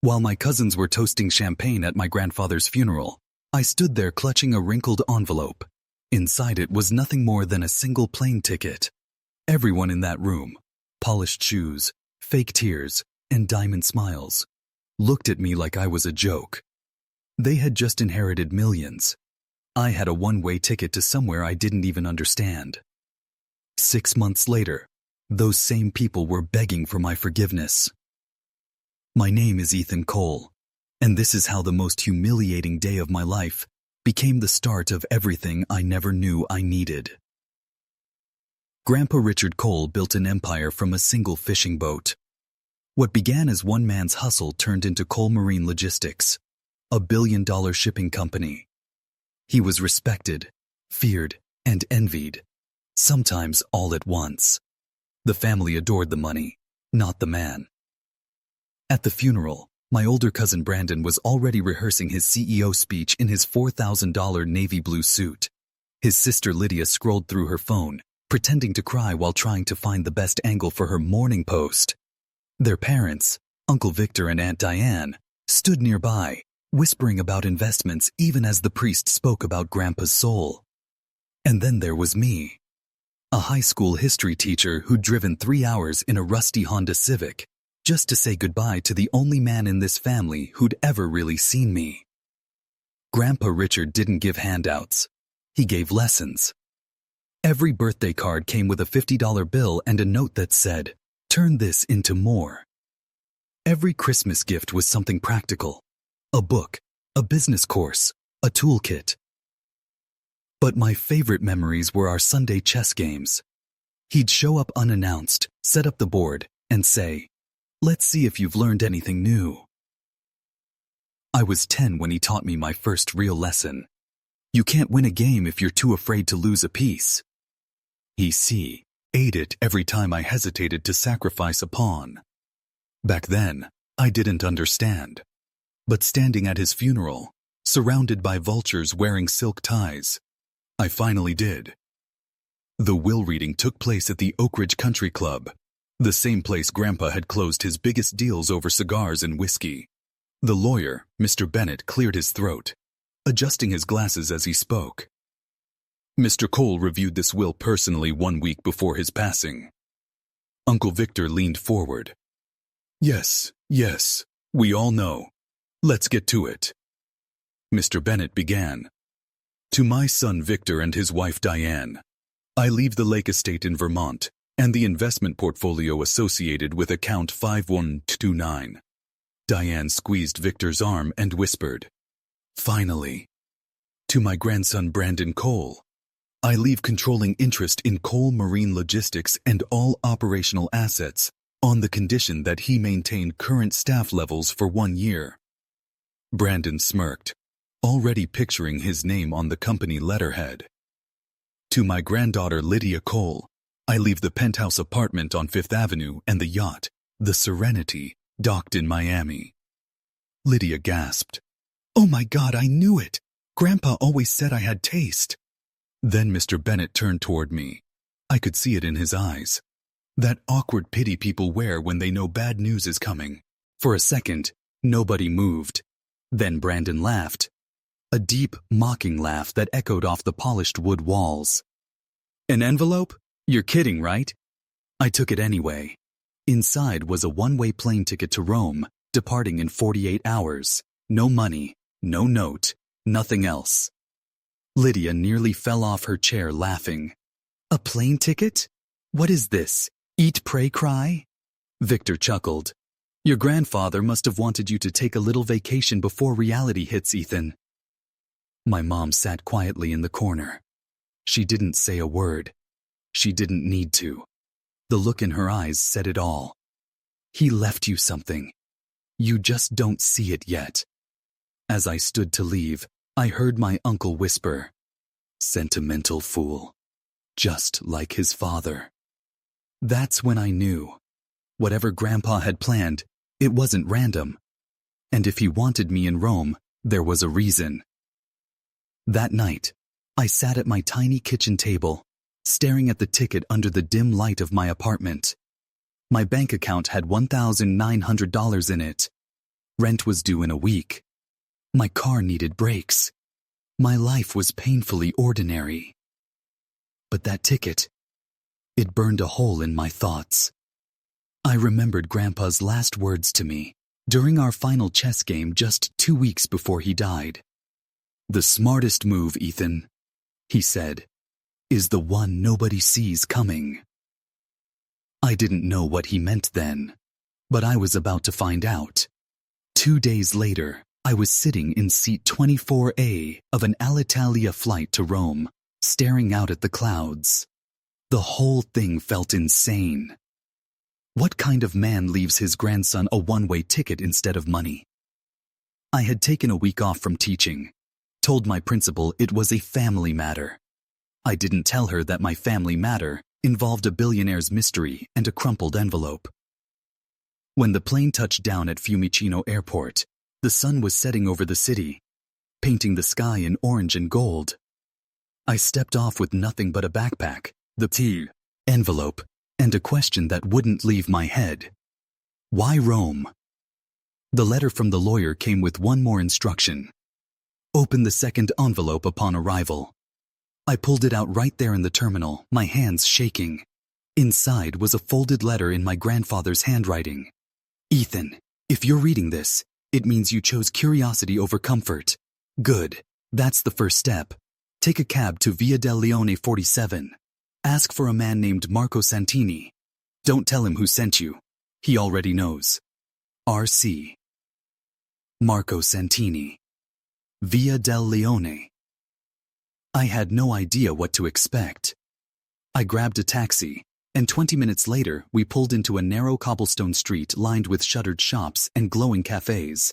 While my cousins were toasting champagne at my grandfather's funeral, I stood there clutching a wrinkled envelope. Inside it was nothing more than a single plane ticket. Everyone in that room, polished shoes, fake tears, and diamond smiles, looked at me like I was a joke. They had just inherited millions. I had a one-way ticket to somewhere I didn't even understand. 6 months later, those same people were begging for my forgiveness. My name is Ethan Cole, and this is how the most humiliating day of my life became the start of everything I never knew I needed. Grandpa Richard Cole built an empire from a single fishing boat. What began as one man's hustle turned into Cole Marine Logistics, a billion-dollar shipping company. He was respected, feared, and envied, sometimes all at once. The family adored the money, not the man. At the funeral, my older cousin Brandon was already rehearsing his CEO speech in his $4,000 navy blue suit. His sister Lydia scrolled through her phone, pretending to cry while trying to find the best angle for her morning post. Their parents, Uncle Victor and Aunt Diane, stood nearby, whispering about investments even as the priest spoke about Grandpa's soul. And then there was me, a high school history teacher who'd driven 3 hours in a rusty Honda Civic just to say goodbye to the only man in this family who'd ever really seen me. Grandpa Richard didn't give handouts. He gave lessons. Every birthday card came with a $50 bill and a note that said, "Turn this into more." Every Christmas gift was something practical. A book, a business course, a toolkit. But my favorite memories were our Sunday chess games. He'd show up unannounced, set up the board, and say, "Let's see if you've learned anything new." I was 10 when he taught me my first real lesson. You can't win a game if you're too afraid to lose a piece. He ate it every time I hesitated to sacrifice a pawn. Back then, I didn't understand. But standing at his funeral, surrounded by vultures wearing silk ties, I finally did. The will reading took place at the Oak Ridge Country Club, the same place Grandpa had closed his biggest deals over cigars and whiskey. The lawyer, Mr. Bennett, cleared his throat, adjusting his glasses as he spoke. Mr. Cole reviewed this will personally 1 week before his passing. Uncle Victor leaned forward. Yes, we all know. Let's get to it. Mr. Bennett began. To my son Victor and his wife Diane, I leave the lake estate in Vermont and the investment portfolio associated with account 5129. Diane squeezed Victor's arm and whispered, "Finally." To my grandson Brandon Cole, I leave controlling interest in Cole Marine Logistics and all operational assets on the condition that he maintain current staff levels for 1 year. Brandon smirked, already picturing his name on the company letterhead. To my granddaughter Lydia Cole, I leave the penthouse apartment on 5th Avenue and the yacht, the Serenity, docked in Miami. Lydia gasped. "Oh my God, I knew it! Grandpa always said I had taste." Then Mr. Bennett turned toward me. I could see it in his eyes. That awkward pity people wear when they know bad news is coming. For a second, nobody moved. Then Brandon laughed. A deep, mocking laugh that echoed off the polished wood walls. "An envelope? You're kidding, right?" I took it anyway. Inside was a one-way plane ticket to Rome, departing in 48 hours. No money, no note, nothing else. Lydia nearly fell off her chair laughing. "A plane ticket? What is this? Eat, pray, cry?" Victor chuckled. "Your grandfather must have wanted you to take a little vacation before reality hits, Ethan." My mom sat quietly in the corner. She didn't say a word. She didn't need to. The look in her eyes said it all. He left you something. You just don't see it yet. As I stood to leave, I heard my uncle whisper, "Sentimental fool. Just like his father." That's when I knew. Whatever Grandpa had planned, it wasn't random. And if he wanted me in Rome, there was a reason. That night, I sat at my tiny kitchen table, staring at the ticket under the dim light of my apartment. My bank account had $1,900 in it. Rent was due in a week. My car needed brakes. My life was painfully ordinary. But that ticket, it burned a hole in my thoughts. I remembered Grandpa's last words to me during our final chess game just 2 weeks before he died. "The smartest move, Ethan," he said, "is the one nobody sees coming." I didn't know what he meant then, but I was about to find out. 2 days later, I was sitting in seat 24A of an Alitalia flight to Rome, staring out at the clouds. The whole thing felt insane. What kind of man leaves his grandson a one-way ticket instead of money? I had taken a week off from teaching, told my principal it was a family matter. I didn't tell her that my family matter involved a billionaire's mystery and a crumpled envelope. When the plane touched down at Fiumicino Airport, the sun was setting over the city, painting the sky in orange and gold. I stepped off with nothing but a backpack, the envelope, and a question that wouldn't leave my head. Why Rome? The letter from the lawyer came with one more instruction. Open the second envelope upon arrival. I pulled it out right there in the terminal, my hands shaking. Inside was a folded letter in my grandfather's handwriting. "Ethan, if you're reading this, it means you chose curiosity over comfort. Good. That's the first step. Take a cab to Via del Leone 47. Ask for a man named Marco Santini. Don't tell him who sent you. He already knows. R.C. Marco Santini. Via del Leone." I had no idea what to expect. I grabbed a taxi, and 20 minutes later we pulled into a narrow cobblestone street lined with shuttered shops and glowing cafes.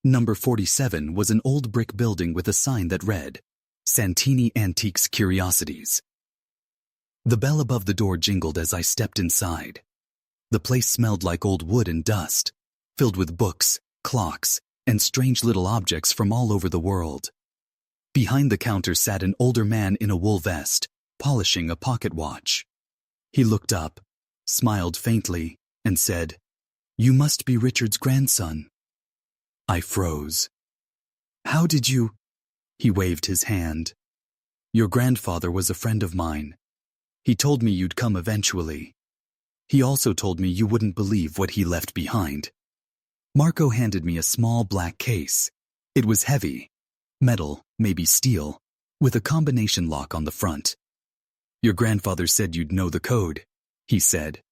Number 47 was an old brick building with a sign that read, "Santini Antiques Curiosities." The bell above the door jingled as I stepped inside. The place smelled like old wood and dust, filled with books, clocks, and strange little objects from all over the world. Behind the counter sat an older man in a wool vest, polishing a pocket watch. He looked up, smiled faintly, and said, "You must be Richard's grandson." I froze. "How did you—" He waved his hand. "Your grandfather was a friend of mine. He told me you'd come eventually. He also told me you wouldn't believe what he left behind." Marco handed me a small black case. It was heavy, metal, maybe steel, with a combination lock on the front. "Your grandfather said you'd know the code," he said.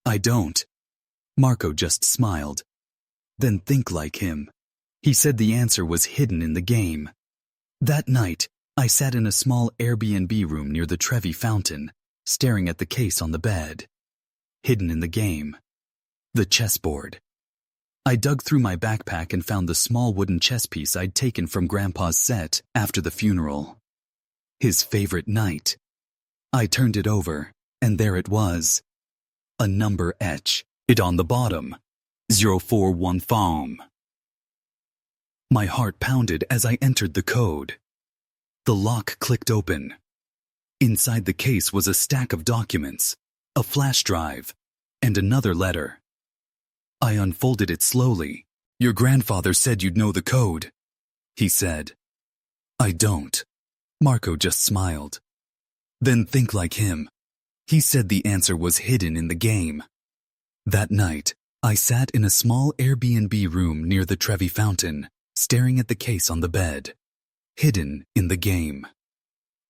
"I don't." Marco just smiled. "Then think like him." He said the answer was hidden in the game. That night, I sat in a small Airbnb room near the Trevi fountain, staring at the case on the bed. Hidden in the game. The chessboard. I dug through my backpack and found the small wooden chess piece I'd taken from Grandpa's set after the funeral. His favorite knight. I turned it over, and there it was. A number etched it on the bottom. 041 Farm. My heart pounded as I entered the code. The lock clicked open. Inside the case was a stack of documents, a flash drive, and another letter. I unfolded it slowly. "Your grandfather said you'd know the code," he said. "I don't." Marco just smiled. "Then think like him. He said the answer was hidden in the game." That night, I sat in a small Airbnb room near the Trevi fountain, staring at the case on the bed. Hidden in the game.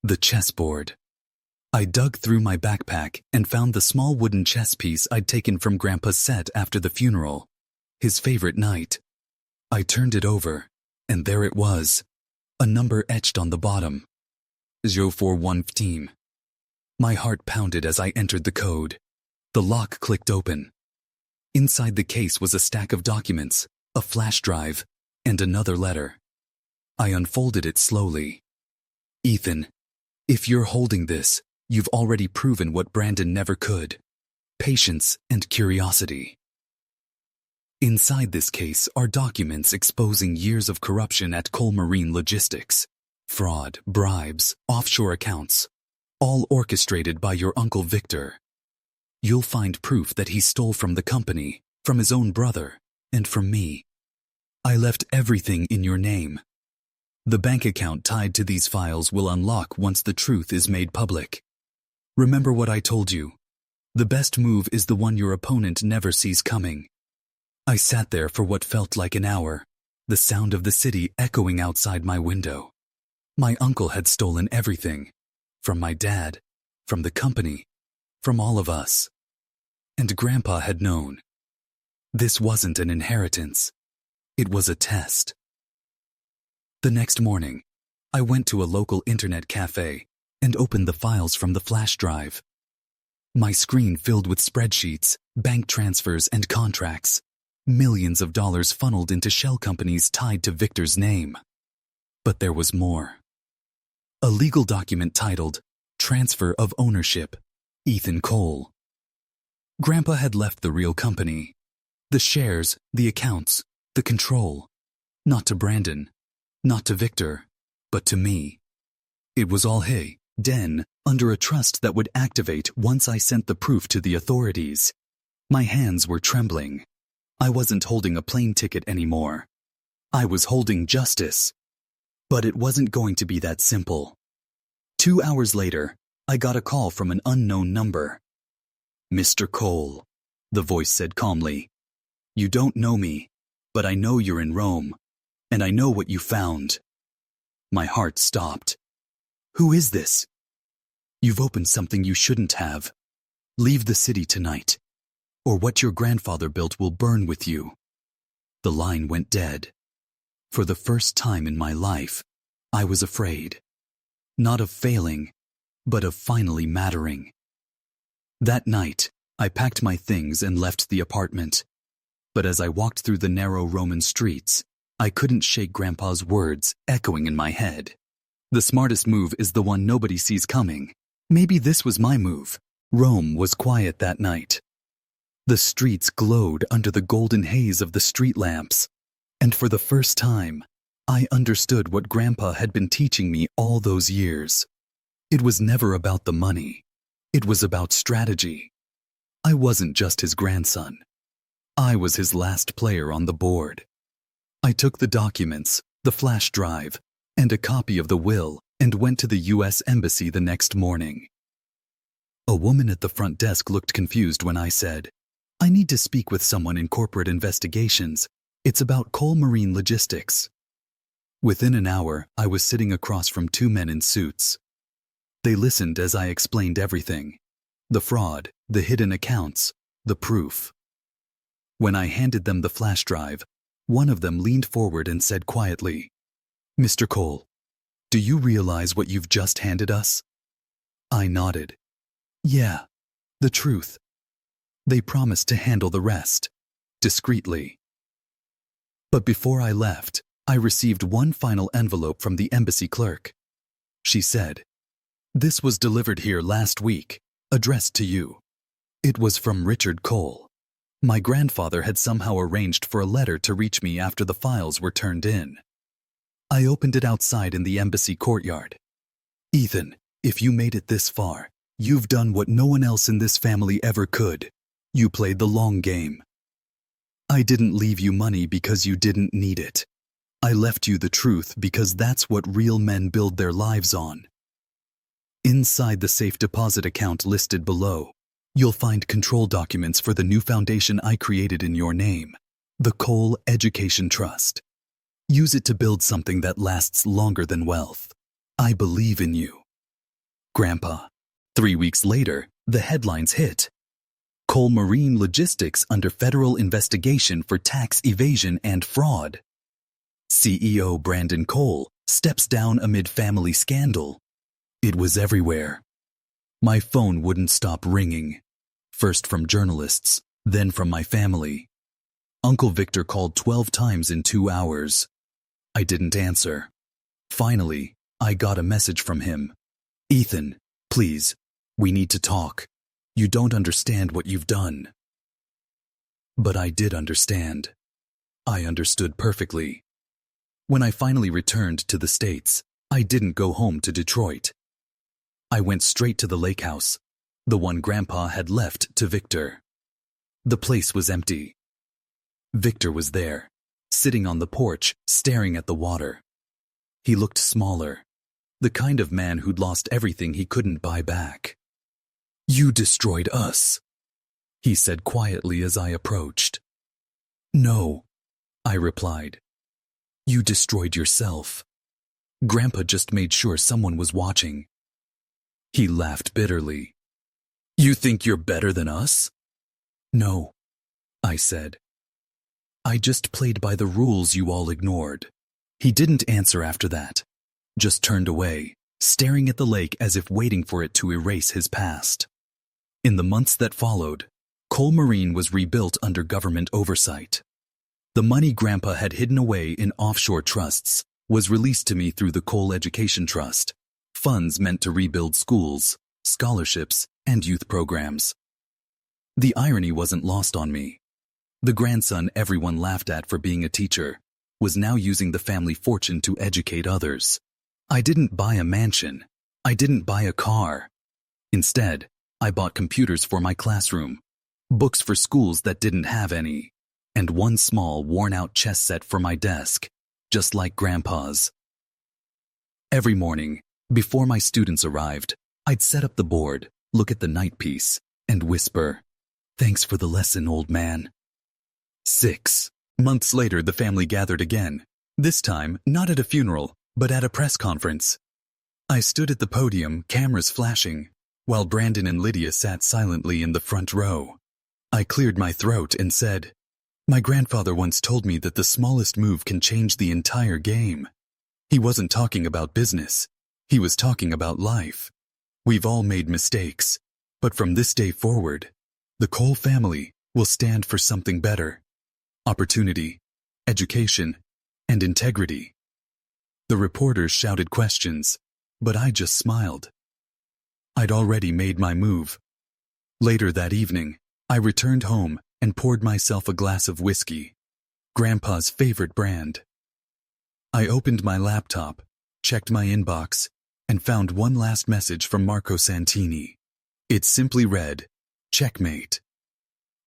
The chessboard. I dug through my backpack and found the small wooden chess piece I'd taken from Grandpa's set after the funeral. His favorite knight. I turned it over, and there it was. A number etched on the bottom. 041 team. My heart pounded as I entered the code. The lock clicked open. Inside the case was a stack of documents, a flash drive, and another letter. I unfolded it slowly. "Ethan, if you're holding this, you've already proven what Brandon never could. Patience and curiosity." Inside this case are documents exposing years of corruption at Cole Marine Logistics. Fraud, bribes, offshore accounts, all orchestrated by your Uncle Victor. You'll find proof that he stole from the company, from his own brother, and from me. left everything in your name. The bank account tied to these files will unlock once the truth is made public. Remember what I told you. The best move is the one your opponent never sees coming. I sat there for what felt like an hour, the sound of the city echoing outside my window. My uncle had stolen everything, from my dad, from the company, from all of us. And Grandpa had known. This wasn't an inheritance. It was a test. The next morning, I went to a local internet cafe and opened the files from the flash drive. My screen filled with spreadsheets, bank transfers, and contracts. Millions of dollars funneled into shell companies tied to Victor's name. But there was more. A legal document titled Transfer of Ownership, Ethan Cole. Grandpa had left the real company. The shares, the accounts, the control. Not to Brandon, not to Victor, but to me. It was all Den, under a trust that would activate once I sent the proof to the authorities. My hands were trembling. I wasn't holding a plane ticket anymore. I was holding justice. But it wasn't going to be that simple. 2 hours later, I got a call from an unknown number. "Mr. Cole," the voice said calmly. "You don't know me, but I know you're in Rome, and I know what you found." My heart stopped. "Who is this?" "You've opened something you shouldn't have. Leave the city tonight, or what your grandfather built will burn with you." The line went dead. For the first time in my life, I was afraid. Not of failing, but of finally mattering. That night, I packed my things and left the apartment. But as I walked through the narrow Roman streets, I couldn't shake Grandpa's words echoing in my head. The smartest move is the one nobody sees coming. Maybe this was my move. Rome was quiet that night. The streets glowed under the golden haze of the street lamps. And for the first time, I understood what Grandpa had been teaching me all those years. It was never about the money. It was about strategy. I wasn't just his grandson. I was his last player on the board. I took the documents, the flash drive, and a copy of the will and went to the U.S. Embassy the next morning. A woman at the front desk looked confused when I said, "I need to speak with someone in corporate investigations. It's about Cole Marine Logistics." Within an hour, I was sitting across from 2 men in suits. They listened as I explained everything. The fraud, the hidden accounts, the proof. When I handed them the flash drive, one of them leaned forward and said quietly, "Mr. Cole, do you realize what you've just handed us?" I nodded. "Yeah, the truth." They promised to handle the rest, discreetly. But before I left, I received one final envelope from the embassy clerk. She said, "This was delivered here last week, addressed to you." It was from Richard Cole. My grandfather had somehow arranged for a letter to reach me after the files were turned in. I opened it outside in the embassy courtyard. "Ethan, if you made it this far, you've done what no one else in this family ever could. You played the long game. I didn't leave you money because you didn't need it. I left you the truth because that's what real men build their lives on." Inside the safe deposit account listed below, you'll find control documents for the new foundation I created in your name, the Cole Education Trust. Use it to build something that lasts longer than wealth. I believe in you. Grandpa. 3 weeks later, the headlines hit. Cole Marine Logistics under federal investigation for tax evasion and fraud. CEO Brandon Cole steps down amid family scandal. It was everywhere. My phone wouldn't stop ringing. First from journalists, then from my family. Uncle Victor called 12 times in 2 hours. I didn't answer. Finally, I got a message from him. "Ethan, please, we need to talk. You don't understand what you've done." But I did understand. I understood perfectly. When I finally returned to the States, I didn't go home to Detroit. I went straight to the lake house, the one Grandpa had left to Victor. The place was empty. Victor was there, sitting on the porch, staring at the water. He looked smaller, the kind of man who'd lost everything he couldn't buy back. "You destroyed us," he said quietly as I approached. "No," I replied. "You destroyed yourself. Grandpa just made sure someone was watching." He laughed bitterly. "You think you're better than us?" "No," I said. "I just played by the rules you all ignored." He didn't answer after that, just turned away, staring at the lake as if waiting for it to erase his past. In the months that followed, Cole Marine was rebuilt under government oversight. The money Grandpa had hidden away in offshore trusts was released to me through the Cole Education Trust, funds meant to rebuild schools, scholarships, and youth programs. The irony wasn't lost on me. The grandson everyone laughed at for being a teacher was now using the family fortune to educate others. I didn't buy a mansion. I didn't buy a car. Instead, I bought computers for my classroom, books for schools that didn't have any, and one small, worn-out chess set for my desk, just like Grandpa's. Every morning, before my students arrived, I'd set up the board, look at the night piece, and whisper, "Thanks for the lesson, old man." 6 months later, the family gathered again, this time not at a funeral, but at a press conference. I stood at the podium, cameras flashing, while Brandon and Lydia sat silently in the front row. I cleared my throat and said, "My grandfather once told me that the smallest move can change the entire game." He wasn't talking about business. He was talking about life. We've all made mistakes, but from this day forward, the Cole family will stand for something better: opportunity, education, and integrity. The reporters shouted questions, but I just smiled. I'd already made my move. Later that evening, I returned home and poured myself a glass of whiskey, Grandpa's favorite brand. I opened my laptop, checked my inbox, and found one last message from Marco Santini. It simply read, "Checkmate."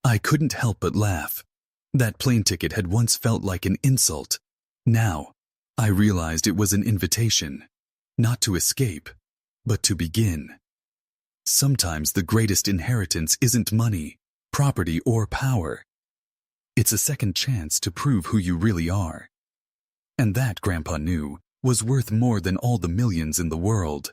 I couldn't help but laugh. That plane ticket had once felt like an insult. Now, I realized it was an invitation, not to escape, but to begin. Sometimes the greatest inheritance isn't money, property, or power. It's a second chance to prove who you really are. And that, Grandpa knew, was worth more than all the millions in the world.